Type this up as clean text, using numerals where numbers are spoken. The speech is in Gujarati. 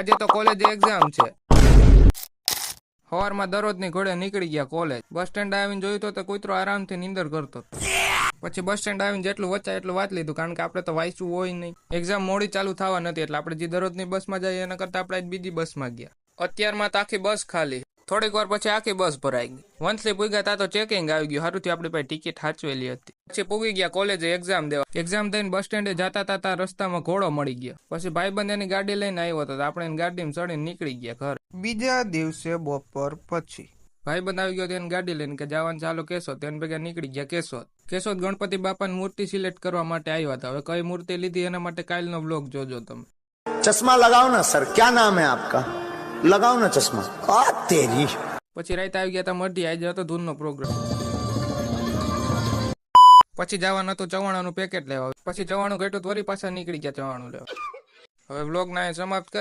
આજે તો કોલેજ એક્ઝામ છે. સવારમાં દરરોજની ઘોડે નીકળી ગયા કોલેજ. બસ સ્ટેન્ડ આવીને જોયું તો કૂતરો આરામથી નીંદર કરતો. પછી બસ સ્ટેન્ડ આવીને જેટલું વચાય એટલું વાત લીધું, કારણ કે આપણે તો વાંચવું હોય નહીં. એક્ઝામ મોડી ચાલુ થવા નથી એટલે આપણે જે દરરોજની બસમાં જઈએ એના કરતાં આપણે બીજી બસમાં ગયા. અત્યારમાં તો આખી બસ ખાલી. થોડીક વાર પછી આખી બસ ભરાઈ ગઈ. વંથલી પૂગ્યા તા તો ચેકિંગ આવી ગયું. સારુંથી આપણી પાસે ટિકિટ સાચવેલી હતી. પછી પૂગી ગયા કોલેજે એક્ઝામ દેવા. એક્ઝામ દઈને બસ સ્ટેન્ડે જતા તા રસ્તામાં ઘોડો મળી ગયો. પછી ભાઈબંધ એની ગાડી લઈને આવ્યો હતો. આપણે એની ગાડીમાં ચડીને નીકળી ગયા ઘરે. બીજા દિવસે બપોર પછી ભાઈબંધ આવી ગયો તેની ગાડી લઈને કે જવાનું ચાલુ કેશોદ. તેને ભેગા નીકળી ગયા કેશોદ. કેશોદ ગણપતિ બાપાની મૂર્તિ સિલેક્ટ કરવા માટે આવ્યા હતા. હવે કઈ મૂર્તિ લીધી એના માટે કાલનો બ્લોગ જોજો તમે. ચશ્મા લગાઓ ના સર, ક્યા નામ હે આપકા? લગાઓ ના ચશ્મા. આ તેરી. પછી રાત આવી ગયા તા મઢી. આજે હતો ધૂનનો પ્રોગ્રામ. પછી જવાનું હતું ચવાણાનું પેકેટ લેવા. પછી ચવાણું ઘટ્યું વરી પાછા નીકળી ગયા ચવાણું લેવા. હવે બ્લોગ ના સમાપ્ત કરે.